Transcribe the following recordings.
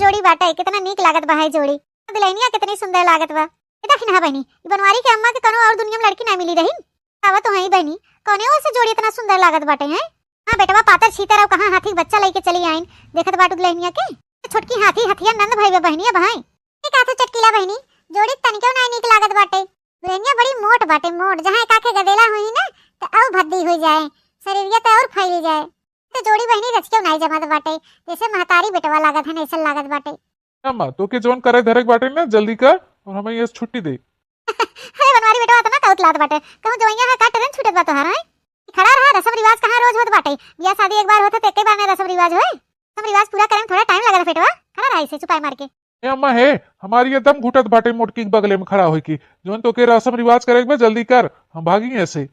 जोड़ी बाटे, कितना नीक लागत बा है जोड़ी। दुल्हनिया कितनी सुंदर लागत बा। ये देखी ना बहनी, ई बनवारी के अम्मा के कनो और दुनिया में लड़की ना मिली रही। आवा तो है बहनी, कौने और से जोड़ी इतना सुंदर लागत बाटे हैं। हां बेटवा पातर छीतर और कहां हाथी बच्चा लेके चली आइन। देखत बाटू दुल्हनिया के छोटकी हाथी हथिया नंद भाई बहनिया भाई। ये का तो चटकीला बहनी, जोड़ी तनिको ना नीक लागत बाटे। दुल्हनिया बड़ी मोट बाटे, मोट जहां काके गदेला होई ना त और भद्दी हो जाए, शरीरिया त और फैल जाए। तो जोड़ी बहनी रच के नहीं जमात बाटे, जैसे महतारी बेटवा लागत है ऐसा लागत बाटे। अम्मा तो के जोन करे धरक बाटे ना जल्दी कर और हमें ये छुट्टी दे। अरे बनवारी बेटवा तो ना कौत लात बाटे, कहूं जोइया है का ट्रेन छूटत बा तोहार है। खड़ा रहा, रस्म रिवाज कहां रोज होत बाटे। बियाह शादी एक बार होत त एक बार में रस्म रिवाज होए। रस्म रिवाज पूरा करे में थोड़ा टाइम लगत बेटवा। खड़ा रहा इसे चुपाई मार के। ए अम्मा है हमारी एकदम घुटत बाटे मोटकी के बगले में खड़ा होई की जोन तो के रस्म रिवाज करे में जल्दी कर, हम भागी ऐसे।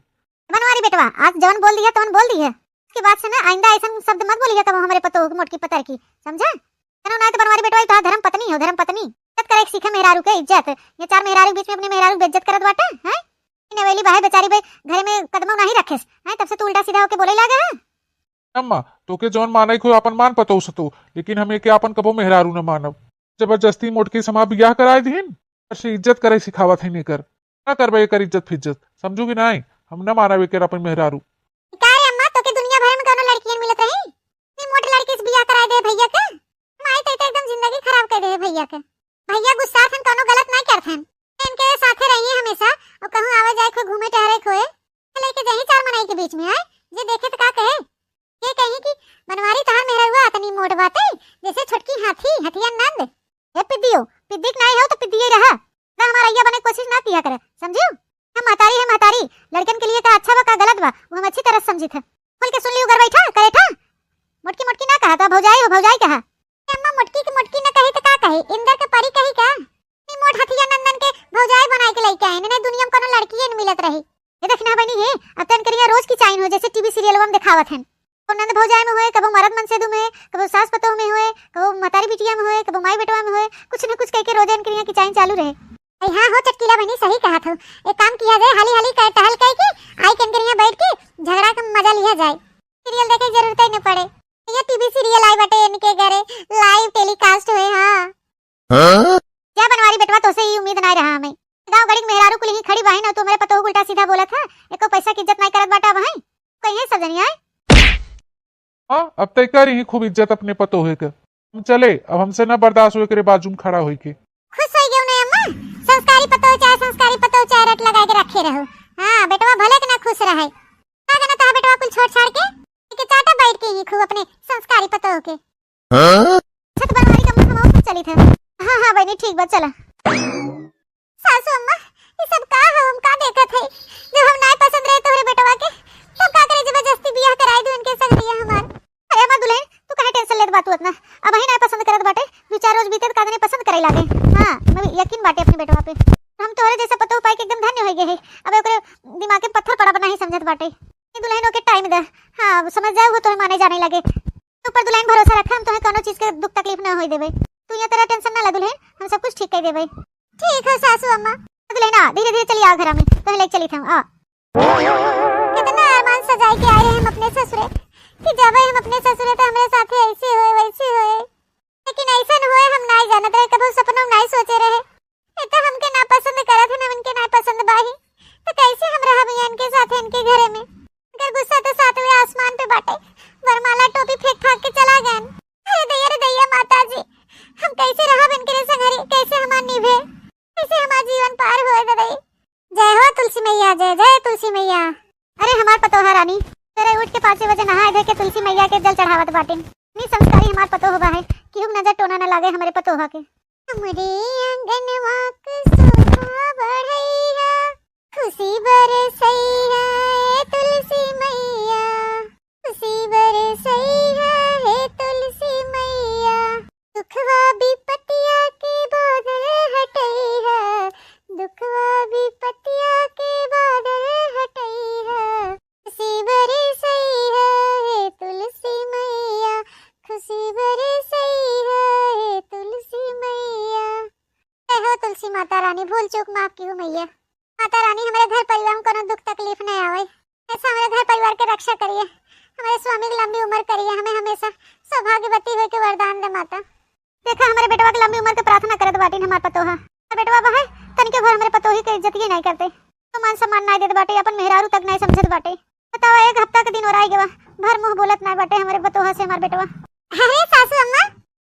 बनवारी बेटवा आज जवन बोल दिया तवन बोल दिया, उसके बाद से ना आइंदा ऐसा शब्द मत बोलिए कब हमारे पतो मोटकी पतर की, समझा। कनो ना तो बनवारी बेटवा तो धर्म पत्नी हो, धर्म पत्नी इज्जत करे सीखे मेहरारू के इज्जत। ये चार मेहरारू के बीच में अपने मेहरारू की इज्जत करत बाटे हैं। नवेली बाहे बेचारी बे घर में कदम नहीं रखेस हैं, तब से तू उल्टा सीधा होके बोले लगा है। अम्मा तो के जोन माने को अपन मान पतो सतो, लेकिन हमें के अपन कबो मेहरारू न मानब। जबरदस्ती मोटकी समा बियाह कराए दीन से इज्जत करे सिखावत है नहीं कर ना करबे कर इज्जत फिज्जत, समझूगी ना। हम न मानबे के अपन मेहरारू। कारे अम्मा तो के दुनिया भर में कोनो लड़कियन मिलत रही, नी मोट लड़की से बियाह कराए दे भैया के। माई तो एकदम जिंदगी खराब कर दे भैया के। भैया गुस्सा थन कोनो गलत नहीं करथन, इनके साथे रहिए हमेशा और कहूं आवे जाए को घूमे टहरे खोए लेके जाई चार मनाई के बीच में आए। जे देखे तो का कहे, ये कही कि बनवारी तहार मेहरुआ तनी मोट बाते जैसे छोटकी हाथी हथिया नंद। ए पिद्दियो, पिद्दिक नहीं हो तो पिद्दिए रहा ना, हमारा ये बने कोशिश ना किया करे, समझियो। हम महतारी है महतारी, लड़कन के लिए का अच्छा बा का गलत बा वो हम अच्छी तरह समझी थे। बोल के सुन लियो घर बैठा करे था। मोटकी मोटकी ना कहा था, भौजाई हो भौजाई कहा। अम्मा मोटकी की मोटकी ना कही तो का कहे, इंदर के परी कही का। नी मोट हथिया नंदन के भौजाई बनाए के लेके आए ने दुनिया में कोनो लड़की न मिलत रही। ये देखना बनी है अतन करिया रोज की चाइन हो जैसे टीवी सीरियल में दिखावत हैं। को नंद भौजाई में होए, कबो मरद मनसेदू में, कबो सास पतोह में होए, कबो महतारी बिटिया में होए, कबो माई बेटवा में होए, कुछ न कुछ कह के रोजान करिया की चाइन चालू रहे। हां हो चटकीला बहनी सही कहा था। एक काम किया जाए, हाली हाली कह टहल कह के आई कन करिया बैठ के झगड़ा का मजा लिया जाए। सीरियल देखे जरूरत ही न पड़े। ये टीवी सीरियल आई बटे इनके घरे लाइव टेलीकास्ट हुए। हां क्या बनवारी बेटवा तो से ही उम्मीद नहीं रहा हमें। गांव गड़ी मेहरारू कुल ही खड़ी बहन और तो मेरे पतो उल्टा सीधा बोला था, एको पैसा की इज्जत नहीं करत बाटा बहन। कहीं है सब जनिया। हां अब तय करी ही खूब इज्जत अपने पतो होए के। हम चले, अब हमसे ना बर्दाश्त होए करे बाजू में खड़ा होई के। खुश हो गयो ना अम्मा, संस्कारी पतो चाय रट लगा के रखे रहो। हां बेटवा भले के ना खुश रहे। का ना ता बेटवा कुल छोड़ छाड़ के चाटा बैठ के ही खूब अपने संस्कारी पतो के। हां छत बनवारी का हम और चली थे। हां बहनी ठीक बा चला। सासू अम्मा ये सब का हम का देखत है, जब हम नहीं पसंद रहे तोरे बेटवा के तो का करे जबरदस्ती बियाह कराई दो इनके संग दिया हमार। अरे अम्मा दुल्हन तू काहे टेंशन लेत बात उतना, अब ही नहीं पसंद करत बाटे, दो चार रोज बीते कादने पसंद करे लागे। हां मैं यकीन बाटे अपने बेटवा पे, हम तोरे जैसा पतो पाई के एकदम धन्य हो गए है। अब ओकरे दिमाग में पत्थर पड़ा बना ही समझत बाटे। ये दुल्हन के टाइम दे, हां समझ जाओ तो माने जाने लगे। तू पर दुल्हन भरोसा रख, हम तोहे कोनो चीज के दुख तकलीफ ना होई देबे। तू ये तेरा टेंशन ना ले दुल्हन, हम सब कुछ ठीक कर देबे। ठीक है सासू अम्मा। दुल्हन आ धीरे धीरे चली आओ घर में, तो लेके चली थम। आ कितना अरमान सजाए के आए हम अपने ससुरे कि जब हम अपने ससुरे तो हमारे साथ ऐसे होए वैसे होए, लेकिन ऐसा न होए हम नहीं जानत रहे, कभी सपनों में नहीं सोचे रहे। ये तो हमके ना पसंद करत है, हमके ना पसंद बाही तो कैसे हम रह भैया इनके साथ इनके घरे में। अगर गुस्सा तो सातवें आसमान पे बाटे, वरमाला टोपी फेंक फाक के चला गया। अरे दैया माता जी हम कैसे रह इनके संगरी, कैसे हमार निभे, कैसे हमार जीवन पार होए दई। जय हो तुलसी मैया, जय जय तुलसी मैया। अरे हमार पतोहा रानी तेरे उठ के 5 बजे नहा धो के तुलसी मैया के जल चढ़ावत बाटे। नी संस्कारी हमार पतो होबा है कि नजर टोना न लागे हमारे पतोहा के। हमरे आंगनवा के शोभा बढ़ैया, खुशी बरसैया हे तुलसी मैया, खुशी बरसैया हे तुलसी मैया। दुखवा विपतिया के बादल हटैया, दुखवा विपतिया के बादल हटैया। खुशी बरसैया हे तुलसी मैया, खुशी बरसैया हे तुलसी मैया। जय हो तुलसी माता रानी, भूल चूक माफ की हो मैया। माता रानी हमारे घर परिवार में कोनो दुख तकलीफ न आवे, ऐसा हमारे घर परिवार के रक्षा करिए, हमारे स्वामी की लंबी उम्र करिए, हमें हमेशा सौभाग्यवती होकर वरदान दे माता। देखा हमारे बेटवा के लंबी उम्र के प्रार्थना करत बाटी हमार पतोहा। बेटवा बहे तनिके भर हमरे पतोही के इज्जत ही नहीं करते, तो मान सम्मान नहीं देत बाटे, अपन मेहरारू तक नहीं समझत बाटे। बतावा एक हफ्ता के दिन और आई गवा, भर मुंह बोलत नहीं बाटे हमारे पतोहा से हमार बेटवा। अरे सासू अम्मा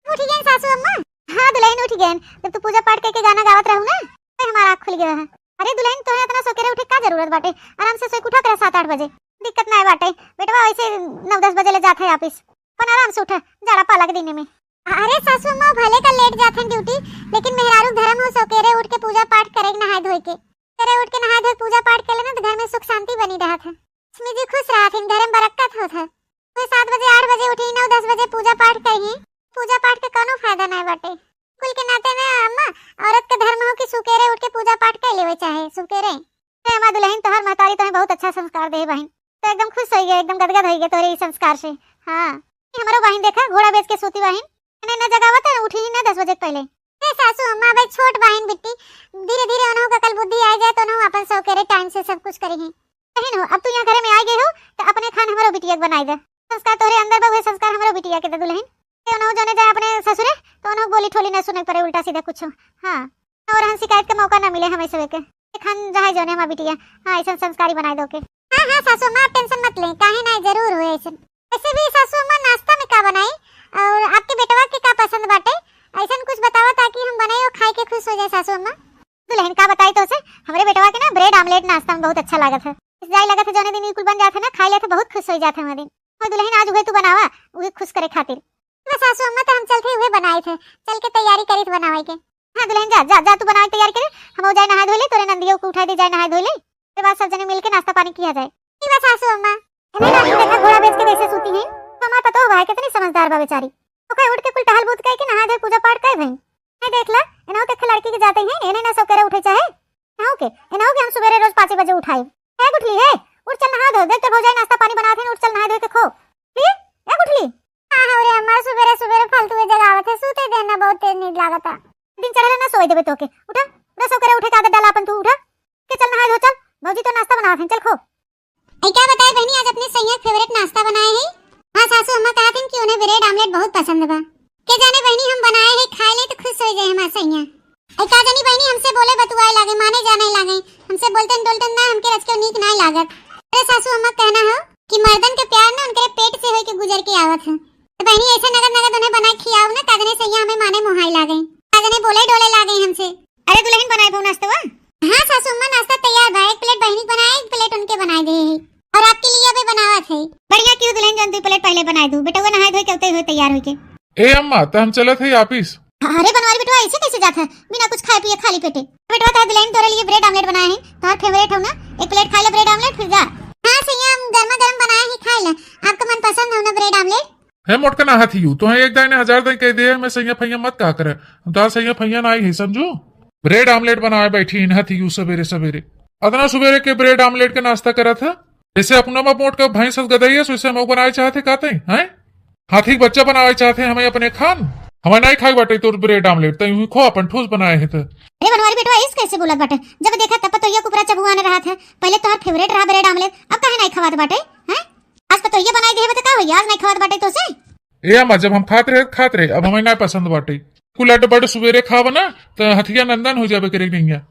उठ गई, सासू अम्मा। हाँ दुल्हन उठ गई, जब तू पूजा पाठ करके गाना गावत रहू ना तो हमारा आँख खुल गया है। अरे दुल्हन तोहे इतना सोकेरे उठे का जरूरत बाटे, आराम से सोई उठा करे 7-8 बजे, दिक्कत नहीं बाटे। बेटवा वैसे 9-10 बजे ले जाते है ऑफिस, अपन आराम से उठे जाड़ा पाला के दिन में। अरे सासू अम्मा भले का लेट जाते हैं ड्यूटी, लेकिन मेहरारू धर्म हो सोकेरे उठ के पूजा पाठ करे नहाए धोए के। करे उठ के नहाए धोए पूजा पाठ कर लेना तो घर में सुख शांति बनी रहा था, लक्ष्मी जी खुश रहा थी, घर में बरकत होता। तो 7 बजे 8 बजे उठी 9-10 बजे पूजा पाठ करी, पूजा पाठ के कोनो फायदा नहीं बाटे। कुल के नाते में अम्मा औरत के धर्म हो कि सुकेरे उठ के पूजा पाठ कर लेवे चाहे सुकेरे। तो अम्मा दुल्हन तोहर महतारी तोहे बहुत अच्छा संस्कार दे बहन, तो एकदम खुश हो गए, एकदम गदगद हो गए तोरे इस संस्कार से। हाँ हमारो बहन देखा घोड़ा बेच के सोती बहन ना जगावत है, उठी ही ना 10 बजे पहले। ए सासू अम्मा भाई छोट बहन बिट्टी, धीरे धीरे उन्हों का कल बुद्धि आ जाए तो उन्हों अपन सौकेरे टाइम से सब कुछ करेंगे। बहन हो अब तू यहाँ घर में आ गई हो तो अपने खान हमारो बिटिया बनाई दे, संस्कार तोरे अंदर बहु संस्कार हमारो बिटिया के दे दुल्हन। ते उन्हों जाने जाए अपने ससुरे तो उन्हों बोली ठोली न सुने पड़े उल्टा सीधा कुछ। हाँ और हम शिकायत का मौका ना मिले हमें सब के खान जहाँ जाने हमारा बिटिया। हाँ ऐसा संस्कारी बनाई दो के। हाँ हाँ सासू अम्मा आप टेंशन मत लें, काहे ना जरूर हुए ऐसे। वैसे भी सासू अम्मा नाश्ता में का बनाई और आपके बेटवा के का पसंद बाटे, ऐसा कुछ बतावा ताकि हम बनाए और खाए के खुश हो जाए सासू अम्मा। दुल्हन का बताई तो उसे हमारे बेटवा के ना ब्रेड आमलेट नाश्ता में बहुत अच्छा लगा था, जाए लगा था जाने दिन बिल्कुल बन जाता ना, खाई ले तो बहुत खुश हो जाते हमारे दिन। और दुल्हन आज हुए तू बनावा उहे खुश करे खातिर। बस सासू अम्मा तो हम चल के हुए बनाए थे, चल के तैयारी करी थे बनावे के। हाँ दुल्हन जा जा जा तू बनावे तैयार करे, हम जाए नहा धोले तोरे नंदियों को उठा दे जाए नहा धोले, उसके बाद सब जने मिलके नाश्ता पानी किया जाए। ठीक है सासू अम्मा। देखा घोड़ा बेच के वैसे सूती है, हमारा पता हो भाई कितनी समझदार बा बेचारी। तो कहीं उठ के कुल टहल बूत कह के नहा धोए पूजा पाठ कर भाई। मैं देख ला एनाओ देख लड़की के जाते हैं एने ना सब करे उठे चाहे ना के एनाओ के हम सुबह रोज 5 बजे उठाए। है गुठली है उठ चल नहा धो, देख तो हो जाए नाश्ता पानी बनाते हैं, उठ चल नहा धो के खो। ठीक है गुठली। हां रे अम्मा सुबह सुबह फालतू में जगह आवत है, सूते देना बहुत तेज नींद लागता, दिन चढ़ले ना सोई देबे तो के। उठा ना सब करे उठे के आदत डाला अपन तू, उठा के चल नहा धो चल, भौजी तो नाश्ता बनावत हैं चल खो। ऐ क्या बताए बहनी आज अपने सैया फेवरेट नाश्ता बनाए हैं। हां सासू अम्मा कहत हैं कि उन्हें ब्रेड आमलेट बहुत पसंद बा, के जाने बहनी हम बनाए हैं खाए ले तो खुश हो जाए हमार सैया। ऐ का जानी बहनी हमसे बोले बतुआए लागे माने जाने लागे, हमसे बोलते डोलते ना हमके रच के नीक नहीं लागत। अरे सासू अम्मा कहना हो कि मर्दन के प्यार ना उनके पेट से होई के गुजर के आवत है, तो बहनी ऐसे नगद नगद उन्हें बनाए खियाओ ना काजने सैया हमें माने मोहाई लागे, काजने बोले डोले लागे हमसे। अरे दुल्हन बनाए भो नाश्ता वा। हां सासू अम्मा नाश्ता तैयार बा, एक प्लेट बहनी बनाए एक प्लेट उनके बनाए दे और आपके लिए भी बनावत है। बढ़िया क्यों दुल्हन जन 2 प्लेट पहले बनाए दू, बेटा वो नहाए धोए के उते हुए तैयार होके। ए अम्मा तो हम चलत है ऑफिस। अरे बनवारी बेटवा ऐसे कैसे जाता है बिना कुछ खाए पिए खाली पेटे। बेटवा तो दुल्हन तोरे लिए ब्रेड आमलेट बनाए हैं, तुम्हारा फेवरेट हो ना, एक प्लेट खा ले ब्रेड आमलेट फिर जा। हां सैया हम गरमा गरम बनाए हैं खा ले, आपका मन पसंद है ना ब्रेड आमलेट। है मोटका ना हाथी यू तो है एक दाने 1000 दे कह दे, मैं सैया फैया मत का करे, तो सैया फैया ना आई है समझो। ब्रेड आमलेट बनाए बैठी इन हाथी यू सवेरे सवेरे, अदना सवेरे के ब्रेड आमलेट का नाश्ता करा था, जैसे अपना मोट का भैंस गदई है वैसे हम बनाए चाहते कहते हैं हाथी बच्चा बनाए चाहते हैं हमें अपने खान, हमें नहीं खाई बाटे तो ब्रेड आमलेट तो यूं खो अपन ठोस बनाए हैं। तो अरे बनवारी बेटवा इस कैसे बोलत बाटे, जब देखा तब तो ये कुपरा चबुआने रहा था, पहले तो फेवरेट रहा ब्रेड आमलेट, अब काहे नहीं खवात बाटे हैं। आज तो ये बनाई दे बता का हो आज नहीं खवात बाटे तो से। ए अम्मा जब हम खाते रहे अब हमें नहीं पसंद बाटे, कुलट बड़ सवेरे खाव ना तो हथिया नंदन हो जाबे करे नहीं,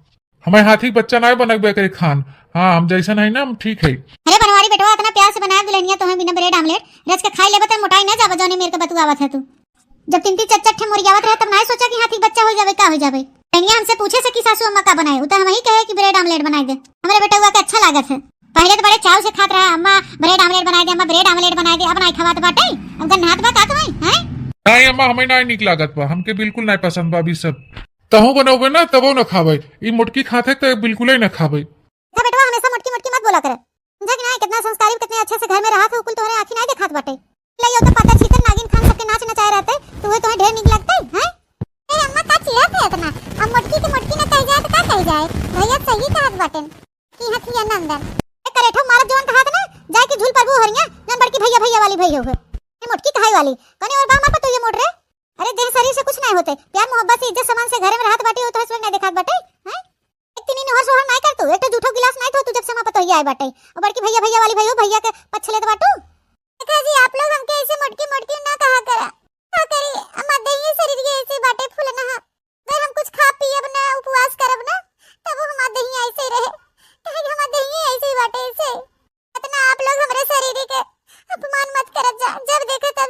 हमें हाथी बच्चा नहीं बनबे करे खान। हाँ हम जैसा नहीं ना हम ठीक है। अरे बनवारी बेटवा इतना प्यार से बनाया दुल्हनिया तो बिना ब्रेड आमलेट रच के खाई लेबे तो मोटाई ना जाबे, जोने मेरे के बतुआवत है तू। जब 3-3 चट मुर्गियावत रहे तब नहीं सोचा कि हाथी बच्चा हो जाबे का हो जाबे। कन्या हमसे पूछे से कि सासू अम्मा का बनाए, उता हम ही कहे कि ब्रेड आमलेट बनाई दे, हमारे बेटा हुआ के अच्छा लागत है। पहले तो बड़े चाव से खात रहा अम्मा ब्रेड आमलेट बनाई दे, अम्मा ब्रेड आमलेट बनाई दे, अब नहीं खवात बाटे, अब गन हाथ बा का तुम्हें हैं। नहीं अम्मा हमें नहीं निक लागत बा, हमके बिल्कुल नहीं पसंद बा अभी सब, तहु बनोगे ना तबो न खावे, ई मोटकी खाते तो बिल्कुल ही न खावे। बेटवा हमेशा मोटकी मोटकी मत बोला करे, समझा कि नहीं, कितना संस्कारी कितने अच्छे से घर में रहा था, कुल तोहरे आंखी नहीं दिखात बाटे। ले यो तो पता छीतर नागिन खान सबके नाच नचाए रहते, तो वे तुम्हें ढेर निक लगते हैं। ए अम्मा का चिढ़त है इतना, अब मोटकी की मोटकी न कह जाए तो का कह जाए, भैया सही कहत बाटन की हथिया नंदन ए करेठो मारा जोन कहा था ना जाए कि झूल पर वो हरिया जन बड़की भैया भैया वाली भैया हो ये मोटकी कहाई वाली कने और बामा पर तो ये मोट रे। अरे देह शरीर से कुछ नहीं होते, प्यार मोहब्बत से इज्जत सम्मान से घर में रहत बाटी हो तो हसवे नहीं देखत बाटे हैं। एक तीन नहर सोहर नहीं कर तू, एक तो झूठो गिलास नहीं तो तू जब समा पतो ही आए बाटे, और बड़की भैया भैया वाली भैया भैया के पछले तो बाटू। देखा जी आप लोग हमके ऐसे मोटकी मोटकी ना कहा करा, का करी अम्मा देही शरीर के ऐसे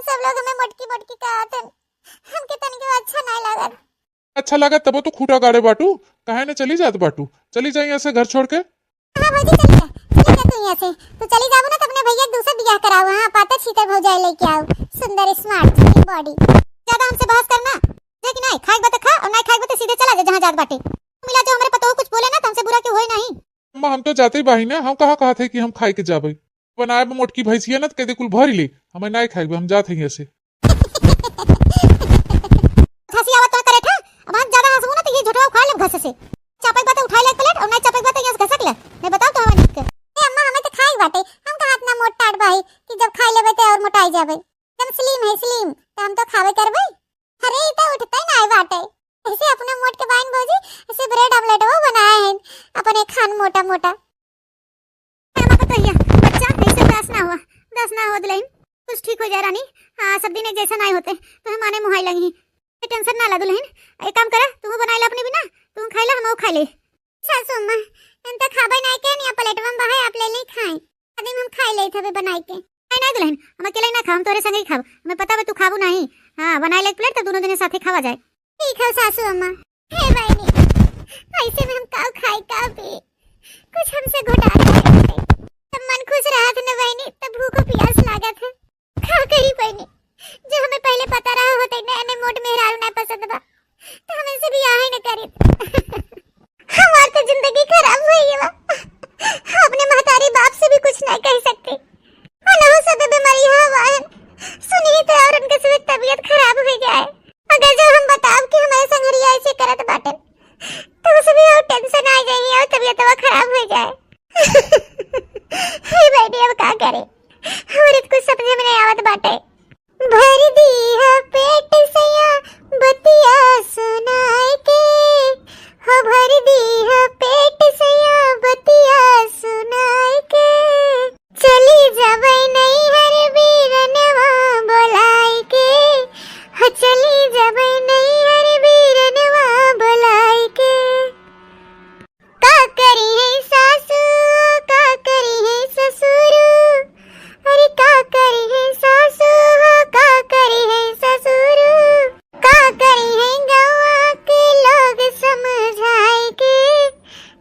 सब लोग हमें मोटकी मोटकी कहत हन। हमके तनिको अच्छा नहीं लागत। अच्छा लगा तब तो खूटा गाड़े बाटू, काहे ने चली जात बाटू, चली जाए यहाँ से घर छोड़ के। हाँ भौजी चली जा तू यहाँ से। तू चली जाबो ना तो अपने भैया के दूसरा बियाह कराओ। हाँ पाता छीतर भौजाई लेके आओ, सुंदर स्मार्ट स्लिम बॉडी। ज्यादा हमसे बहस करना जे कि नहीं, खाएक बा तो खा और नहीं खाएक बा तो सीधे चला जा जहाँ जात बाटे। मिला जो हमरे पतो कुछ बोले ना तो हमसे बुरा क्यों होए नहीं। अम्मा हम तो जाते ही बाही ना, हम कहा थे कि हम खाए के जाबे, बनाए में मोटकी भैंसिया ना तो कहते कुल भरी ले, हमें नहीं खाएगे, हम जाते हैं ऐसे। हंसी आवत तो करे था, अब हम ज्यादा हंसबो ना तो ये झोटवा उखाड़ ले घस से। चापक बात उठाई ले प्लेट और नहीं चापक बात यहाँ घसक ले। मैं बताओ तो हवा निक ए अम्मा हमें तो खाई बाटे। हम कहा इतना मोट टाट बाई कि जब खाई लेबे तो और मोटाई जाबे। एकदम स्लिम है स्लिम, तो हम तो खावे करबे। अरे ई तो उठते ही नहीं बाटे। ऐसे अपने मोट के बाइन भौजी ऐसे ब्रेड ऑमलेट वो बनाए हैं अपने खान मोटा मोटा। हम को तो ये बच्चा ऐसे दस ना हो दुल्हन, कुछ ठीक हो जाए रानी। हां सब दिन एक जैसा नहीं होते तो हम माने मुहाई लगी। टेंशन ना ला दुल्हन, एक काम करे तू बनाई ला अपने बिना, तू खाई ला हम खाई ले। सासू अम्मा हम तो खाबे नहीं के नहीं प्लेट में बहाए आप ले ले खाए। आदमी हम खाई ले थबे बनाई के। नहीं नहीं दुल्हन हम अकेले ना खाम, तोरे संग ही खाब। हमें पता है तू खाबू नहीं। हां बनाई ले प्लेट तो दोनों जने साथे खावा जाए। ठीक है सासू अम्मा। हे बहनी ऐसे में हम काव खाई का भी कुछ हमसे घोटा है। तब मन खुश रहा था ना बहनी, तब भूख और प्यास लगा था खा के ही बहनी। जो हमें पहले पता रहा होता नए मोट मेहरारू ना पसंद बा तो हम इनसे बियाह ही न करी। हमारी तो जिंदगी खराब हुई है। अपने महतारी बाप से भी कुछ नहीं कह सकते और ना हो सब बीमारी हवा सुनी तो और उनके से तबीयत खराब हो जाए। अगर जो हम बताओ कि हमारे संगरिया ऐसे करत बाटे तो उसे भी और टेंशन आ जाएगी और तबीयत खराब हो जाए। हे बेटी अब क्या करे, और कुछ समझ में नहीं आवत बाटे। भर दी है पेट सया बतिया सुनाए के, हो भर दी है पेट सया बतिया सुनाए के। चली जाबे नहीं हर बीरनवा बोलाए के, हो चली जाबे नहीं हर बीरनवा बोलाए के। का करी है सासू का करी है ससुर, अरे का करी है सासू का करी है ससुर, का करी है गवा के लोग समझाए के।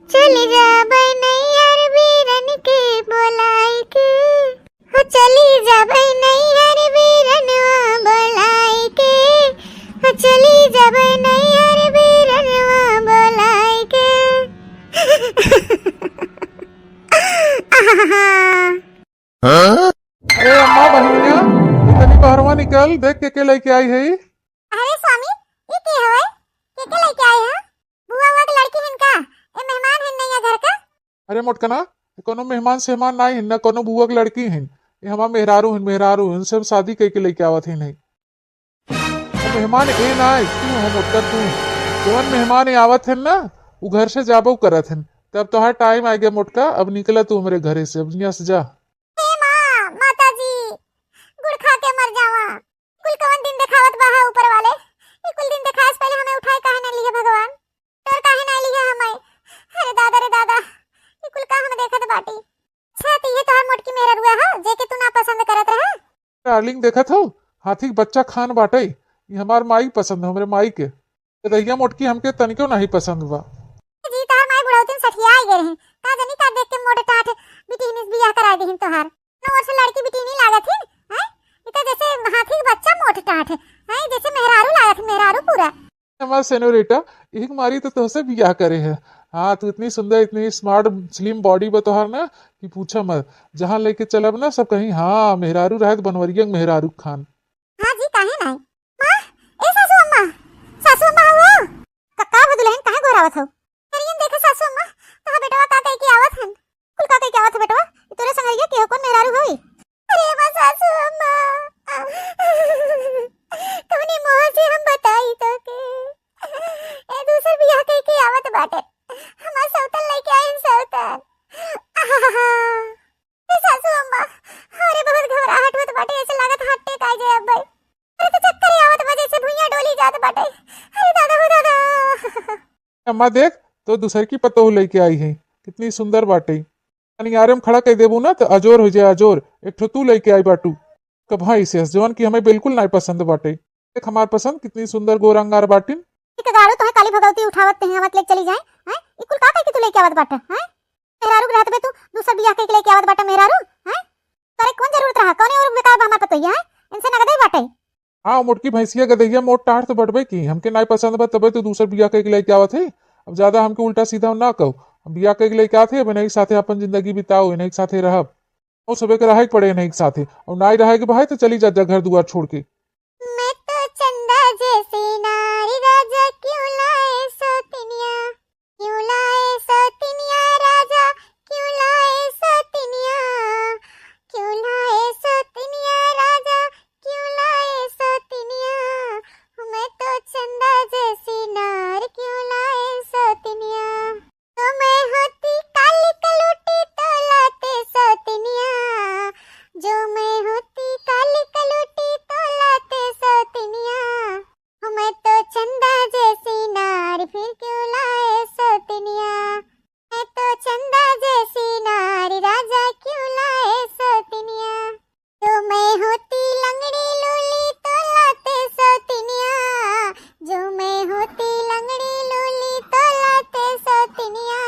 चली जाबे नहीं हर बीरन के बोलाए के, हो चली जाबे नहीं हर बीरनवा बोलाए के, हो चली जाबे नहीं हर बीरनवा बोलाए के। अरे अम्मा बहनिया इतनी बाहरवा निकल, देख के लेके आई है। अरे स्वामी ये के होय के लेके आए हैं? बुआ हुआ के लड़की हिन का ए मेहमान हिन नहीं घर का। अरे मोटकना कोनो मेहमान सेहमान नहीं हिन ना, कोनो बुआ की लड़की हिन, ये हमार मेहरारू हिन से हम शादी कई के लेके आवत ही नहीं। मेहमान ए ना तू हम मोटकर तू जवन मेहमान ए आवत है ना वो घर से जाबो करत है। तब तो हर टाइम आ गया मोटका, अब निकला तू हमारे घरे से, अब यहाँ से जा। हे मां माताजी गुड़ खा के मर जावा। कुल कवन दिन दिखावत बाहा ऊपर वाले, ये कुल दिन दिखास पहले हमें उठाए काहे ना लिए भगवान, और काहे ना लिए हमें। अरे दादा रे दादा ये कुल का हम देखत बाटी। छत ये तोहर मोटकी मेहर हुआ है जे के तू ना पसंद करत रहे। डार्लिंग देखत हो हाथी के बच्चा खान बाटे, ये हमार माई पसंद है, हमरे माई के। दहिया मोटकी हमके तनिको नहीं पसंद बा। जी तोहर माई बुढ़ौतिन सठिया आ गए हैं का जनी का देख के मोटे टाट बिटिन इस बियाह करा देहिन तोहार। नो और से लड़की बिटिन ही लागत है हैं, इता जैसे हाथी का बच्चा मोटे टाट है जैसे मेहरारू लागत है, मेहरारू पूरा। हमार सेनोरिटा एक मारी तो तुझसे बियाह करे है। हाँ तू इतनी सुंदर इतनी स्मार्ट स्लिम बॉडी बतोहार ना कि पूछा मत, जहाँ लेके चलब ना सब कहीं हाँ मेहरारू रहे बनवरिया मेहरारू खान। हां जी काहे नहीं मां ए सासू अम्मा हो कक्का दुल्हन काहे गोरावत हो। करियन देखे सासू अम्मा कहां बेटवा का कह के आवत हन, कुल का कह के आवत बेटवा तोरे संगरिया के कौन मेहरारू होई। अरे बा सासू अम्मा तूने मोह से हम बताई तो के ए दूसर बियाह कह के आवत बाटे, हमार सौतन लेके आइन सौतन। ए सासू अम्मा अरे बहुत घबराहट होत बाटे, ऐसे लागत हाथ टेक आ जाए अब भाई। अरे तो चक्कर आवत वजह से भुइयां डोली जात बाटे। अरे दादा हो दादा। अम्मा देख तो दूसर की पतोह लेके आई है, कितनी सुंदर बाटे। यानी आरे में खड़ा कह देबू ना तो अजोर हो जाए अजोर, एक ठो तू लेके आई बाटू। कि भाई से जवन की हमें बिल्कुल नहीं पसंद बाटे। देख हमार पसंद कितनी सुंदर गोरंगार बाटिन। एक गाड़ू तो है काली भगवती उठावत हैं मत ले चली जाए हैं इकुल का के तू लेके आवत बाटा हैं मेहरारू रहत बे तू दूसरा बियाह के लेके आवत बाटा मेहरारू हैं करे कौन जरूरत रहा कौन और बेकार बा हमार पतोइया है इनसे नगदे बाटे। हाँ मोटकी भैंसिया गदैया मोट टाट तो बढ़बे की हमके नहीं पसंद बा तबे तो दूसर बियाह के लेके आवत है। अब ज्यादा हमके उल्टा सीधा ना कहो। बियाह के लेके आते अब नहीं साथे अपन जिंदगी बिताओ नहीं साथे रहब और सबे के रहे पड़े नहीं साथे और ना ही रहे के भाई तो चली जा घर दुआर छोड़ के। मैं तो चंदा जैसी नारी राजा क्यों लाए सौतिनिया राजा क्यों लाए सौतिनिया राजा क्यों लाए सौतिनिया मैं तो चंदा जैसी नार क्यों लाए सौतिनिया तो मैं होती काली कलूटी तो लाते सौतिनिया जो मैं होती काली कलूटी तो लाते सौतिनिया मैं तो चंदा जैसी नार फिर क्यों लाए सौतिनिया मैं तो चंदा जैसी नार राजा क्यों लाए सौतिनिया जो मैं होती लंगड़ी लूली तो लाते सौतिनिया जो मैं होती लंगड़ी लूली तो लाते सौतिनिया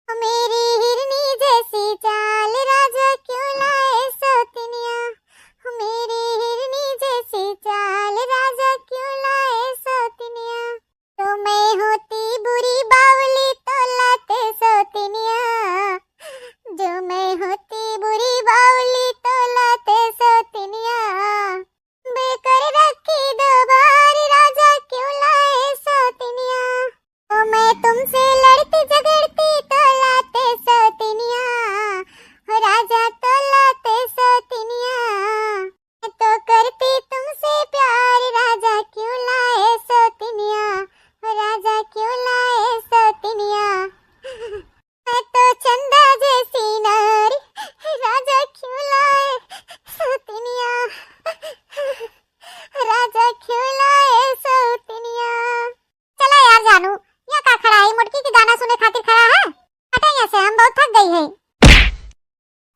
मेरी हिरनी जैसी चाल राजा क्यों लाए सौतिनिया मेरी हिरनी जैसी चाल राजा क्यों लाए सौतिनिया तो मैं होती बुरी बावली तो लाते सौतिनिया जो मैं होती बुरी बावली तो लाते सौतिनिया बेकर रखी दो बार राजा क्यों लाए सौतिनिया तो मैं तुमसे लड़ती झगड़ती तो लाते सौतिनिया राजा तो लाते सौतिनिया मैं तो करती तुमसे प्यार राजा क्यों लाए सौतिनिया राजा क्यों लाए सौतिनिया मैं तो चंदा जैसी नारी राजा क्यों लाए सौतिनिया राजा क्यों लाए सौतिनिया। चला यार जानू यहाँ का खड़ा है मुटकी की गाना सुने खातिर खड़ा है हटा यहाँ से हम बहुत थक गई है।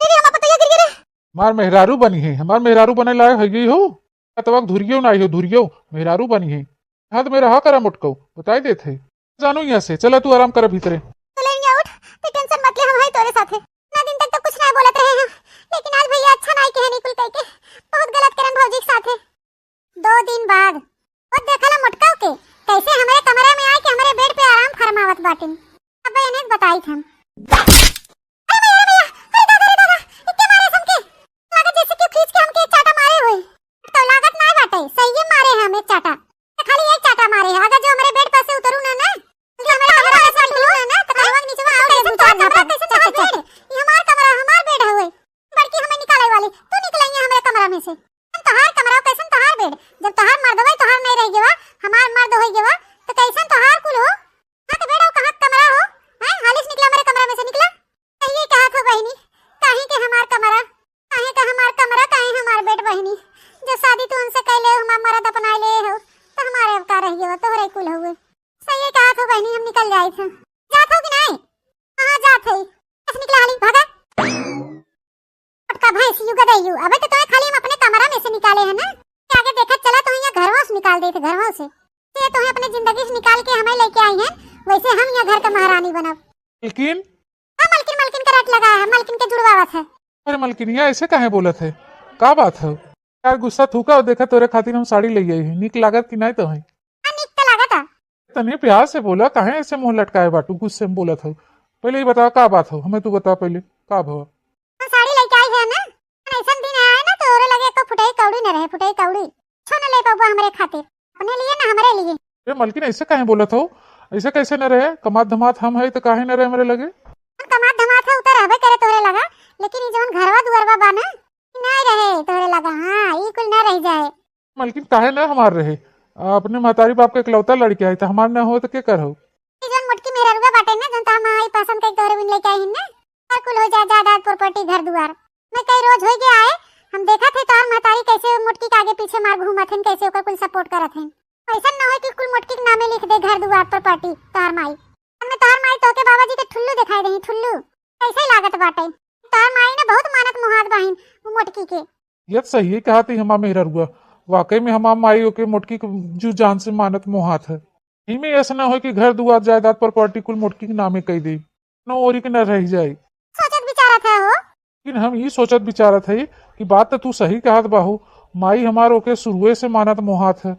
तेरी हम पतोइया गिर गिरे हमार मेहरारू बनी है हमार मेहरारू बने लायक है गई हो तब धुरियो ना हो धुरियो मेहरारू बनी है। हाथ में रहा करा मुटको बताई देते जानू यहाँ से चला तू आराम कर भीतरे तो लेंगे उठ तो टेंशन मत ले हम है तोरे साथे ना दिन तक तो कुछ नहीं बोलत रहे हैं लेकिन आज भैया अच्छा नहीं कहे निकुल कह के बहुत गलत करन भौजी के साथे 2 दिन बाद और देखला मुटकाओ के कैसे हमारे कमरे में आए कि हमारे बेड पे आराम फरमावत बाटिन अब इन्हें बताई थम। अरे भैया अरे दादा इतने मारे हमके लागत जैसे कि खींच के हमके एक चाटा मारे हुए तो लागत नहीं बाटे सही है मारे हैं हम एक चाटा खाली एक चाटा मारे हैं अगर जो हमारे बेड पर से उतरू ना जो हमारे कमरा में से निकलू ना तो कमरा नीचे में आओ तो कमरा कैसे चला बेड ये हमारा कमरा हमार बेड है बड़की हमें निकाले वाली तू निकलेंगे हमारे कमरा में से तोहार कमरा कैसन तोहार बेड जब तोहार मर्द होई तोहार नहीं रह गेवा हमार मर्द होई गेवा तो कैसन तोहार कुल हो हां तो बेड हो कहां कमरा हो हैं हालिस निकला हमारे कमरा में से निकला ये कहा था बहनी काहे के हमार कमरा काहे का हमार कमरा काहे हमार बेड बहनी जो शादी तू हमसे कैले हमार मर्द अपना ले हो तो हमारे अब का रह गेवा तोहरे कुल हुए सही कहा था बहनी हम निकल जाए थे जात हो कि नहीं कहां जात है कैसे निकला हाली भागा का भैंस यू गदयू अबे तो तुम्हें खाली हम अपने कमरा में से निकाले हैं ना कि आगे देखा चला तो यहाँ घरवा से निकाल देते घरवा से ये तुम्हें अपने जिंदगी से निकाल के हमें लेके आई हैं वैसे हम यहाँ घर का महारानी बनब। मलकिन हाँ मलकिन मलकिन का रट लगा है मलकिन के जुड़वावत है। अरे मलकिनिया ऐसे काहे बोलत है का बात है यार गुस्सा थूका और देखा तोरे खातिर हम साड़ी ले आई है निक लागत कि नहीं तो है निक तो लागत है तने प्यार से बोला काहे ऐसे मुंह लटकाए बाटू गुस्से में बोलत हो पहले ही बता का बात हो हमें तू बता पहले का भवा साड़ी लेके आई है ना ऐसा दिन आया ना तो और लगे को फुटाई कौड़ी न रहे फुटाई कौड़ी छोने ले बाबू हमारे खातिर अपने लिए ना हमारे लिए। ये मलकिन ऐसे काहे बोलत हो ऐसे कैसे न रहे कमात धमात हम है तो काहे न रहे मेरे लगे कमात धमात है उतर रहबे करे तोरे लगा लेकिन ई जवन घरवा दुआरवा बा ना नहीं रहे तोरे लगा हां ई कुल न रह जाए। मलकिन काहे न हमार रहे अपने महतारी बाप के इकलौता लड़की है तो हमार न हो तो के कर हो ई जवन मुटकी मेरा रुगा बाटे ना जन हम आई पसंद के तोरे बिन लेके आई ना हर कुल हो जा जायदाद प्रॉपर्टी घर दुआर मैं कई रोज हो गया है हम देखा थे तोर महतारी कैसे मुटकी के आगे पीछे मार घूमत हन कैसे ओकर कुल सपोर्ट करत हन ऐसा न हो कि कुल मुटकी के नामे लिख दे घर दुआर प्रॉपर्टी तोर माई हमने तोर माई तो के बाबा जी के ठुल्लू दिखाई दही ठुल्लू ऐसे लागत बाटे तोर माई ने बहुत मानत मुहाद बहिन मुटकी के ये तो सही है कहा थी हमा मेहर हुआ। वाकई में हमार माई के मोटकी के जू जान से मानत मोहात है। ही में ऐसा ना हो कि घर दुआर जायदाद प्रॉपर्टी कुल मोटकी के नामे कही दे, न ओरी के न रह जाए। सोचत बिचारा था हो। लेकिन हम ये सोचत विचारत है कि बात तो तू सही कहत बाहू। माई हमार ओके शुरुए से मानत मोहात है,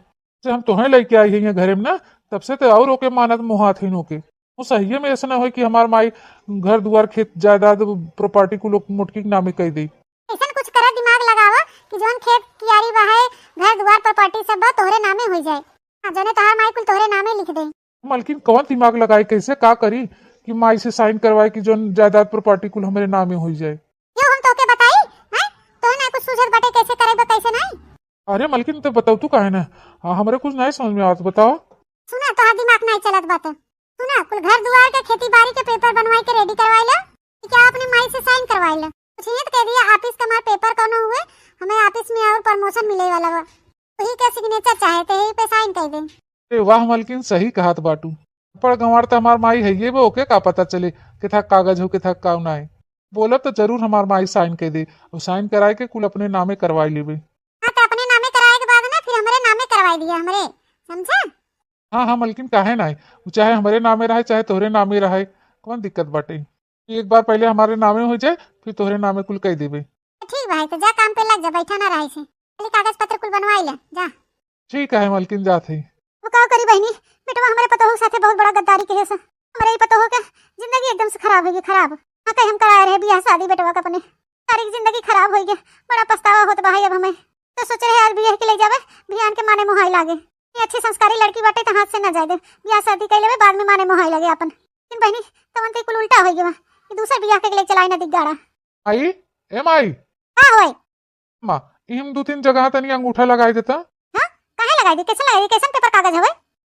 से हम तोहे लेके आई है घरे में ना, तब से तो और ओके मानत मोहात है नोके। वो सही में ऐसा ना हो कि हमार माई घर दुआर खेत जायदाद प्रॉपर्टी को लोग मोटकी के नामे कही दे। ऐसा कुछ करा दिमाग लगावा कि जोन खेत कियारी बहाए घर द्वार प्रॉपर्टी सब बा तोहरे नामे हो जाए। हां जने तोहार माई कुल तोहरे नामे लिख दे। मलकिन कौन दिमाग लगाए कैसे का करी कि माई से साइन करवाए कि जो जायदाद प्रॉपर्टी कुल हमारे नामे हो जाए। क्यों हम तोके बताई हैं? तोहे ना कुछ सूझत बाटे कैसे करेबा कैसे नहीं। अरे मलकिन तो बताओ तू काहे ना। हाँ, हमरे कुछ नहीं समझ में आवत, बताओ। सुना तोहार दिमाग नहीं चलत बाटे। सुना कुल घर दुआर के खेती बाड़ी के पेपर बनवाई के रेडी करवाइला कि क्या अपने माई से साइन करवाइला। कुछ नहीं तो कह दिया ऑफिस का हमार पेपर कोनो हुए, हमें ऑफिस में और प्रमोशन मिले वाला बा, वही का सिग्नेचर चाहे तो यही पे साइन कर दे। ए वाह मलकिन सही कहात बाटू। पर गंवार तो हमार माई है ये वो ओके का पता चले कि था कागज हो के था का ना है। बोला तो जरूर हमार माई साइन कर दे और साइन कराए के कुल अपने नामे करवाई लेबे। हां तो अपने नामे कराए के बाद ना फिर हमारे नामे करवाई दिया हमरे, समझा। हाँ हाँ मलकिन काहे ना है, चाहे हमारे नामे रहे चाहे तोहरे नामे रहे, कौन दिक्कत बाटे। एक बार पहले हमारे नामे हो जाए फिर तोहरे नामे कुल कह देबे। ठीक भाई तो जा काम पे लग जा, बैठा ना रहे से खाली कागज पत्र कुल बनवाई ले जा। ठीक है मलकिन जात है। वो का करी बहनी बेटवा हमारे पतोह साथे बहुत बड़ा गद्दारी के से हमारे ही पतोह के जिंदगी एकदम से खराब हो गई खराब। हां कहीं हम करा रहे बियाह शादी बेटवा का अपने सारी जिंदगी खराब हो गई, बड़ा पछतावा होत भाई अब हमें। तो सोच रहे आज बियाह के ले जावे बियान के माने मोहाई लागे, ये अच्छी संस्कारी लड़की बाटे तो हाथ से ना जाए दे, बियाह शादी कर लेवे बाद में माने मोहाई लगे अपन। लेकिन बहनी तवन ते कुल उल्टा हो गया कि दूसरा बियाह के ले चलाई ना दिगाड़ा। आई ए माई हां होय माँ इम दो तीन जगह तनी अंगूठा लगाई देता। हां काहे लगाई दी, कैसे लगाई दी, कैसन पेपर कागज हवे।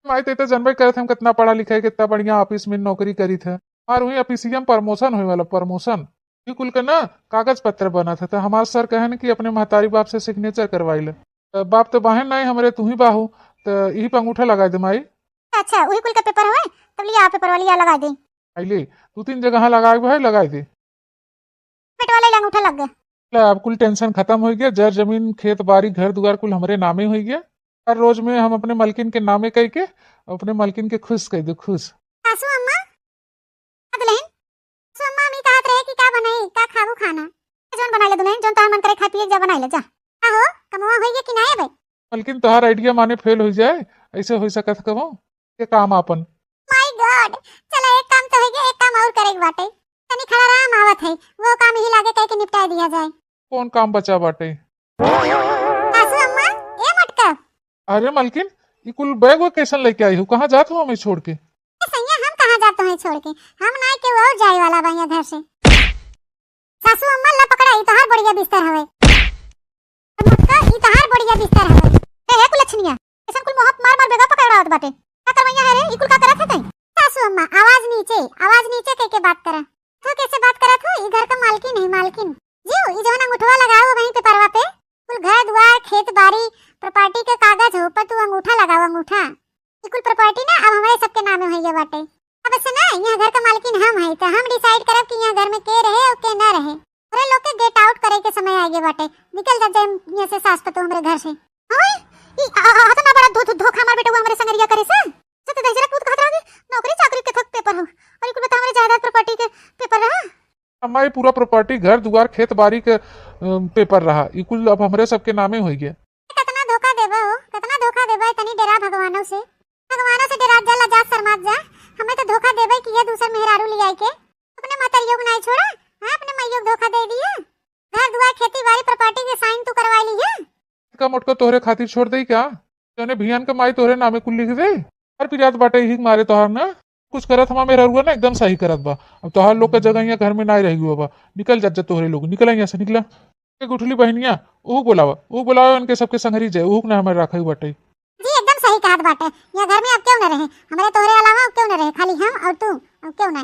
माई तो जनबे करे थे हम कितना पढ़ा लिखा है, कितना बढ़िया ऑफिस में नौकरी करी थे और वही ऑफिसियम प्रमोशन होने वाला प्रमोशन ये कुल का ना कागज पत्र बना था। तो हमारे सर कहे न कि अपने महतारी बाप से सिग्नेचर करवाई ले। तो बाप तो बहन नहीं हमारे तू ही बाहू, तो यही पे अंगूठा लगा दे माई। अच्छा वही कुल का पेपर हवे तब लिया पेपर वाली या लगा दे। ले दो तीन जगह लगाए हुए है लगाई दे। बेटवा ले अंगूठा लग गया। ले अब कुल टेंशन खत्म हो गया, जर जमीन खेत बाड़ी घर दुआर कुल हमारे नामे हो गया। हर रोज में हम अपने मलकिन के नामे कह के अपने मलकिन के खुश कह दे खुश। सासू अम्मा दुल्हन सो अम्मा मी कहत रहे कि का बनाई का खाबू खाना जोन बनाई ले दुल्हन जोन तार मन करे खा पिए जा बनाई ले जा। आहो कमवा होई कि नहीं बे। मलकिन तोहार आइडिया माने फेल हो जाए ऐसे हो सकत कबो के काम अपन। माय गॉड चलो एक काम तो हो गया, एक काम और करेक बाटे तनी खड़ा राम आवत है वो काम ही लागे कह के निपटा दिया जाए। कौन काम बचा बाटे। सासू अम्मा ए मटका अरे मलकिन ये कुल बैग वो कैसन लेके आई हो, कहाँ जात हो हमें छोड़ के। सैया हम कहां जाते हैं छोड़ के, हम ना के और जाए वाला भैया घर से। सासू अम्मा ला पकड़ा ई तोहार बढ़िया बिस्तर हवे, मटका ई तोहार बढ़िया बिस्तर हवे। ए कुलछनिया ऐसन कुल मोहब्बत मार मार बेगा पकड़ावत बाटे का करवैया है रे ई कुल का करत है तई। सासू अम्मा आवाज नीचे कह के बात करा तो कैसे बात करत हो, ई घर का मालकिन है मालकिन जी ई जोन अंगूठा लगाओ वहीं पे परवा पे कुल घर द्वार खेत बाड़ी प्रॉपर्टी के कागज हो पर तू अंगूठा लगाओ अंगूठा ई कुल प्रॉपर्टी ना अब हमारे सबके नामे होई बाटे। अब से ना यहाँ घर का मालकिन हम है तो हम डिसाइड करब कि यहाँ घर में के रहे और के ना रहे। अरे लोग के गेट आउट करे के समय आ गए बाटे, निकल जा जाए यहाँ से सास पतो हमरे घर से। ओए ई आता ना बड़ा धोखा मार बेटा वो हमरे संगरिया करे से तो दजरा कूद कहत रहोगे नौकरी चाकरी के थक पेपर हो और ई कुल बता हमरे जायदाद प्रॉपर्टी के पेपर रहा। हमारी पूरा प्रॉपर्टी घर दुआर खेत बाड़ी के पेपर रहा ये कुल अब हमारे सबके नामे हो गया। कितना धोखा देबो कितना धोखा देबो तनी डरा भगवानों से डरा जा जा शर्मा जा हमें तो धोखा देबे कि ये दूसर मेहरारू ले आई के अपने मतरियोग नहीं छोड़ा। हां अपने मैयोग धोखा दे दिया, घर दुआर खेती बाड़ी प्रॉपर्टी के साइन तू करवा लिया। का मोटका तोहरे खातिर छोड़ दे क्या, तने भियान के माई तोहरे नामे कुल लिख दे और पिरात बाटे ही मारे तोहार ना कुछ करत हमा मेरा रुआ ना एकदम सही करत बा। अब तोहार लोग के जगह यहाँ घर में नहीं रही हुआ बा, निकल जा तोहरे लोग निकल यहाँ से निकला। गुठली बहनिया ओह बुलावा उनके सबके संगरी जाए ओह ना हमारे रखा बाटे। जी एकदम सही कहत बाटे, यहाँ घर में अब क्यों न रहे हमारे तोहरे अलावा अब क्यों न रहे खाली हम और तू अब क्यों ना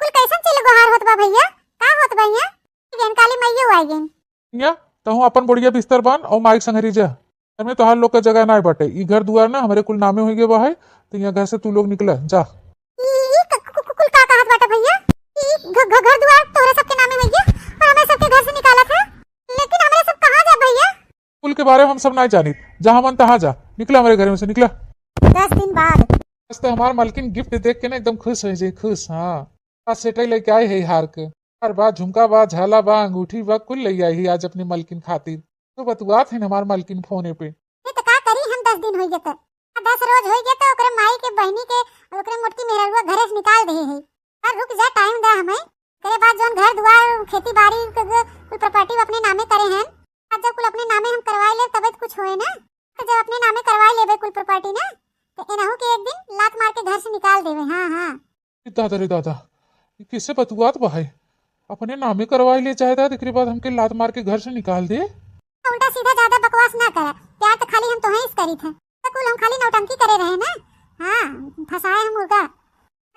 कुल कैसन चिल गोहार होत बा भैया का होत बा यहाँ गेन काली मैयो आई गेन या तो अपन बढ़िया बिस्तर बान और माइक संगरी जा घर में तोहार लोग का जगह ना बाटे। ई घर दुआर ना हमारे कुल नामे हो गए बा है तो यहाँ घर से तू लोग निकला जा। कुल का कहत बाटे भैया घर दुआर तोहरे सबके नामे हो गया और हमें सबके घर से निकाला था, लेकिन हमारे सब कहां जा भैया कुल के बारे में हम सब नहीं जानी। जहाँ मन तहाँ जा, निकला हमारे घर में से, निकला। 10 दिन बाद। आज तो हमार मालकिन गिफ्ट देख के ना एकदम खुश हो जाए, खुश। हाँ, आज सेटल लेके आई है हार के, हर बार झुमका बा, झाला बा, अंगूठी बा, कुल ले आई है आज अपनी मालकिन खातिर। तो बतुआत है ना हमार मालकिन फोने पे। नहीं तो का करी हम 10 दिन हो गए तो 10 रोज हो गए तो ओकरे माई के बहनी के और ओकरे मोटकी मेहरुआ घरे से निकाल दे है। और रुक जा, टाइम दे हमें। करे बाद जोन घर दुआर खेती बाड़ी कुल प्रॉपर्टी अपने नामे करे हैं। आज जब कुल अपने नामे हम करवाई ले तब कुछ होए ना। तो जब अपने नामे करवाई लेबे कुल प्रॉपर्टी ना तो एनहु के एक दिन लात मार के घर से निकाल देवे। हां हां दादा रे दादा, ये किससे बतुआत बा है? अपने नामे करवाई ले चाहे था, इसके बाद हमके लात मार के घर से निकाल दे। उल्टा सीधा ज्यादा बकवास ना कर। प्यार तो खाली हम तो ही करी थे, तो कुल हम खाली नौटंकी करे रहे ना। हां, फसाए हम मुर्गा।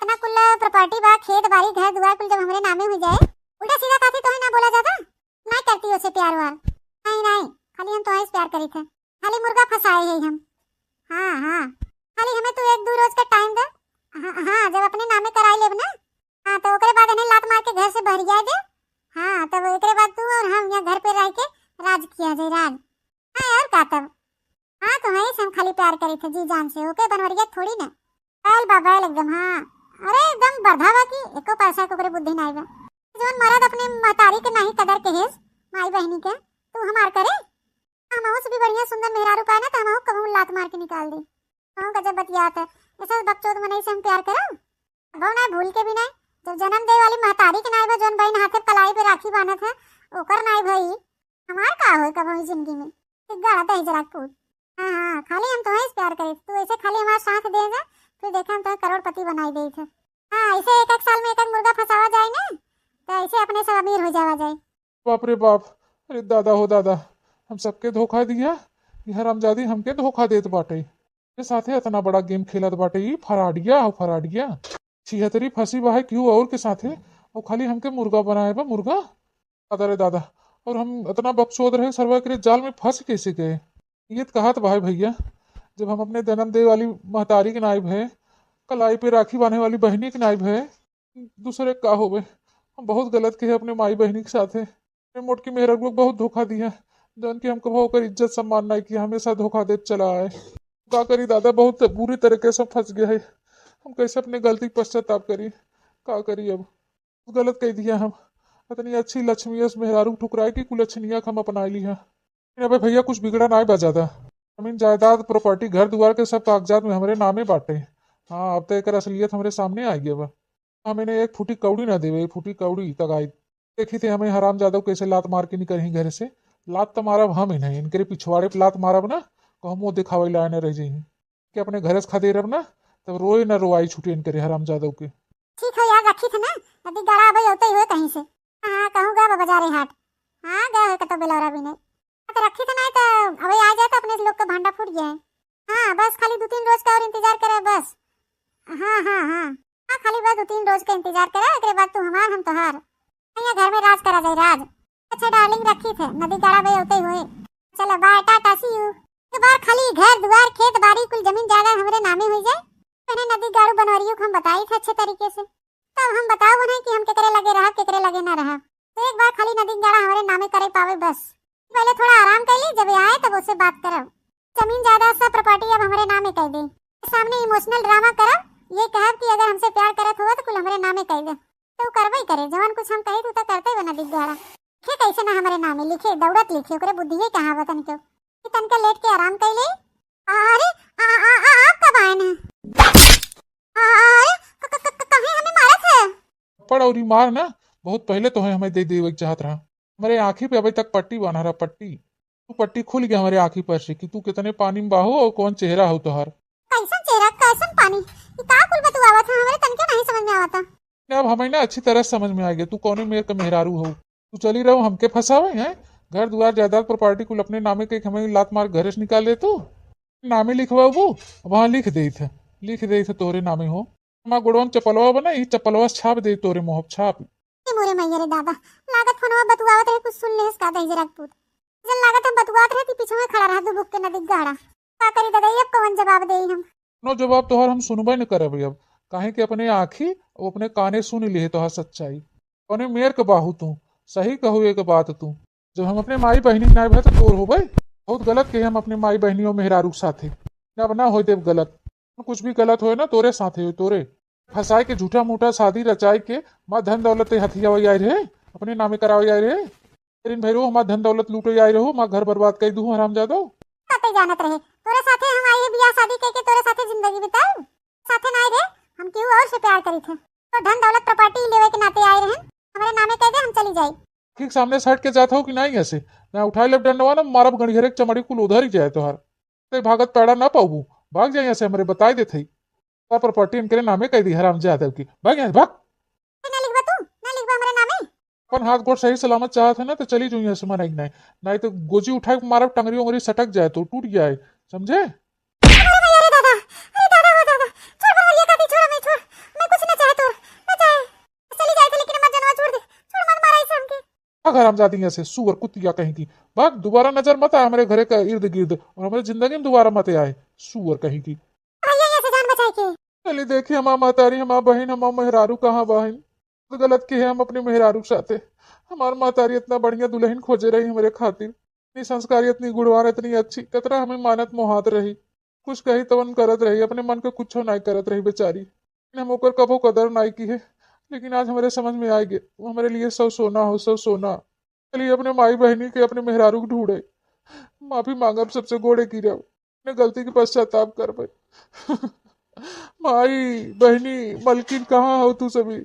इतना कुल प्रॉपर्टी बा, खेत बाड़ी घर दुआर कुल जब हमरे नामे हो जाए, उल्टा सीधा काती तो ही ना बोला जाता। नहीं करती उसे प्यार वार, नहीं नहीं, खाली हम तो ही प्यार करी थे, खाली मुर्गा फसाए है हम। हां हां, खाली हमें तू 1-2 रोज का टाइम दे। हां, जब अपने नामे कराई लेब ना, हां तो ओकरे बाद इन्हें लात मार के घर से बहरिया दे। हां, तब ओकरे बाद तू और हम यहाँ घर पे रह के राज किया जाए, राज। हाँ यार का तब। हाँ तुम्हारी से हम खाली प्यार करी थे जी जान से, ओके बनवरिया थोड़ी ना। बैल बा बैल एकदम। हाँ, अरे एकदम बढ़ावा की एको पैसा को बुद्धि नहीं बा। जोन मरद अपने महतारी के नहीं कदर के हेस माई बहनी के, तू हमार करे। हम से भी बढ़िया सुंदर मेहरारू पाए ना तो हम कहूँ लात मार के निकाल दी। कहूँ गजब बतियात है, ऐसा बकचोद मनई से हम प्यार करो। अब ना भूल के भी नहीं, जब जन्म दे वाली महतारी के नाई बा जोन बहन हाथे कलाई पे राखी बांधत है, ओकर नाई भाई हमार का होय कभी जिंदगी में। गाड़ा दही जरा कूद। हाँ हाँ, खाली हम तुम्हें प्यार करे, तू ऐसे खाली हमारा साथ दे जा, फिर देखा हम तुम्हें करोड़पति बनाई दे थे। हाँ, ऐसे एक साल में एक मुर्गा फंसावा जाए ना तो ऐसे अपने सब अमीर हो जावा जाए। बाप रे बाप, अरे दादा हो दादा, हम सबके धोखा दिया। ये हरामजादी हमके धोखा देत बाटे। ये साथे इतना बड़ा गेम खेलत बाटे, ये फराडिया हो फराडिया। छिहत्तरी फंसी बा है क्यों और के साथे, और खाली हमके मुर्गा बनाए बा, मुर्गा। दादा रे दादा, और हम इतना बकचोद रहे, सरवा के जाल में फंस कैसे गए? ये तो कहा था भाई भैया, जब हम अपने जन्म दे वाली महतारी के नाइब है, कलाई पे राखी बांधने वाली बहनी के नाइब है, दूसरे का हो गए। हम बहुत गलत किए अपने माई बहनी के साथ है। मोटकी मेहरा को बहुत धोखा दिया, जन की हमको होकर इज्जत सम्मान नहीं किया, हमेशा धोखा दे चला है। क्या करी दादा, बहुत बुरी तरीके से फंस गया है। हम कैसे अपनी गलती पश्चाताप करी, क्या करी अब, गलत कह दिया हम। इतनी अच्छी लक्ष्मी उस मेहरारू ठुकराए की कुलच्छनिया हम अपना लिया। अबे भैया कुछ बिगड़ा ना बजा था, जमीन जायदाद प्रॉपर्टी घर दुआर के सब कागजात में हमारे नामे बांटे। हाँ, अब तो एक असलियत हमारे सामने आई है। हमें एक फूटी कौड़ी ना देवे, फूटी कौड़ी तगाई देखी थी हमें हराम जादव कैसे लात मार के निकल ही घर से। लात तो मारब हम ही नहीं, इनके पिछवाड़े पे लात मारब ना तो मुँह दिखावे लाए न रह जाही कि अपने घर से खदे रब ना, तब रोए न रोआई छुटे इनके हराम जादव के। ठीक है यार, रखी थे ना नदी गड़ा भाई होते ही कहीं से। हाँ कहूँगा बाजारे हाट। हाँ गए तो बेलौरा भी नहीं तो रखी थे नहीं तो अभी आ जाए तो अपने लोग का भांडा फूट जाए। हाँ बस खाली 2-3 रोज का और इंतजार करे बस। हाँ हाँ हाँ हाँ, खाली बस 2-3 रोज का इंतजार करे, उसके बाद तू हमार हम तोहार यहाँ घर में राज करा जाए राज। अच्छा डार्लिंग, रखी थे नदी गड़ा भाई होते हुए। चलो बाय, टाटा सी यू। एक बार खाली घर दुआर खेत बाड़ी कुल जमीन जायदाद हमारे नामे हो जाए, मैंने नदी गाड़ू बनवरियों को हम बताई थे अच्छे तरीके से, तब हम बताओ नहीं कि हम केकरे लगे रहा केकरे लगे ना रहा। तो एक बार खाली नदी गाड़ा हमारे नामे करे पावे बस। पहले थोड़ा आराम कर ली, जब आए तब उससे बात करो। जमीन जायदाद सब प्रॉपर्टी अब हमारे नामे कर दे, सामने इमोशनल ड्रामा करो, ये कह कि अगर हमसे प्यार करत हुआ तो कुल हमारे नामे कर दे, तो करबे करे। जवान कुछ हम कही तो करते हुए नदी गाड़ा लिखे कैसे ना हमारे नामे लिखे, दौड़त लिखे, ओकरे बुद्धि है कहाँ बतन के तन के लेट के आराम कर ले। अरे आप कब आए ना? कहीं हमें मारा था? पड़ और मार ना बहुत पहले तो है हमें दे दे चाहत रहा। हमारे आँखी पे अभी तक पट्टी बना रहा, पट्टी तू पट्टी खुल गया हमारे आँखी पर से कि तू कितने पानी में बाहो और कौन चेहरा हो तोहार। कैसन चेहरा कैसन पानी, ये का कुल बतुआवा था, हमारे तन के नहीं समझ में आवता। अब हमें ना अच्छी तरह समझ में आ गया तू कौन मेरे का मेहरारू हो। तू चली रहो हमके फंसावे हैं, घर दुआर जायदाद प्रॉपर्टी कुल अपने नामे के हमें लात मार घर से निकाल दे। तू नामे लिखवा वो वहाँ लिख दे थे तोरे नामे हो। हमारा गोड़वा चपलवा बना, ये चपलवा छाप दे तोरे मोह छाप। मोरे मैया रे दादा, लागत फोनवा बतुआवत रहे, कुछ सुन लेस का दही जरा पूत जन लागत हम बतुआत रहे, पीछे में खड़ा रहा दू बुक के नदी गाड़ा। का करी दादा, अब कौन जवाब देई हम? नो जवाब तोहर हम सुनबे न करब अब, काहे कि अपने आँखी और अपने काने सुन लिए तोहर सच्चाई। कौने मेर के बाहू तू सही कहू एक बात तू, जब हम अपने माई बहनी नाय भे तो तोर हो भाई। बहुत गलत के हम अपनी माई बहनियों मेहरारू के साथे ना बना हो देव गलत। कुछ भी गलत होए ना तोरे साथे हो तोरे फंसाए के झूठा मूठा शादी रचाए के माँ धन दौलत हथिया वही आई रहे अपने नामे करावे आई रहे तेरिन भैरो हमार धन दौलत लूटे आई रहो माँ घर बर्बाद कर दू हराम जादो। साथे जानत रहे तोरे साथे हम आई बियाह शादी करके तोरे साथे जिंदगी बिताऊ साथे ना रे हम केहू और से प्यार करी थे तो धन दौलत प्रॉपर्टी लेवे के नाते आए रहे हमारे नामे कह दे हम चली जाई। ठीक सामने से हट के जाता हो कि नहीं ऐसे ना उठाई लेफ्ट डंडवा ना मारब गणिहरे के चमड़ी कुल उधर ही जाए तोहार ते भागत पैड़ा ना पाऊ भाग जाए ऐसे हमारे बताए देते प्रॉपर्टी इनके नामे कह दी हराम जादव की भाग यहाँ भाग। ना लिखबा तू ना लिखबा हमारे नामे अपन हाथ गोड़ सही सलामत चाहत है ना तो चली जाइए ऐसे मनाई नहीं नहीं तो गोजी उठा के मारब टंगरी उंगरी सटक जाए तो टूट जाए समझे। अरे दादा अरे दादा हो दादा छोड़ बनवरिया का छोड़ मैं छोड़ मैं कुछ ना चाहे तो ना चाहे चली जाए थे लेकिन मत जनवा छोड़ दे छोड़ मत मारा इसे हमके भाग हराम जाती ऐसे सुअर कुतिया कहीं की भाग दोबारा नजर मत आए हमारे घरे का इर्द गिर्द और हमारे जिंदगी में दोबारा मत आए सुअर कहीं की। भैया यहाँ से जान बचाए के चलिए देखिए हमारा मातारी हमारा बहन हमारा मेहरारू कहाँ बहन तो गलत की है हम अपने मेहरारू के साथे हमारी मातारी इतना बढ़िया दुल्हन खोजे रही हमारे खातिर इतनी संस्कारी इतनी गुणवान इतनी अच्छी कतरा हमें मानत मोहात रही कुछ कही तवन करत रही अपने मन के कुछ नहीं करत रही बेचारी हम ओकर कबो कदर नहीं की है लेकिन आज हमारे समझ में आएगी वो हमारे लिए सब सोना हो सब सोना। चलिए अपने माई बहनी के अपने मेहरारू को ढूंढे माफी मांगब सबसे गोड़े की रहो अपने गलती की पश्चाताप कर भाई माई बहनी मलकिन कहाँ हो तू सभी।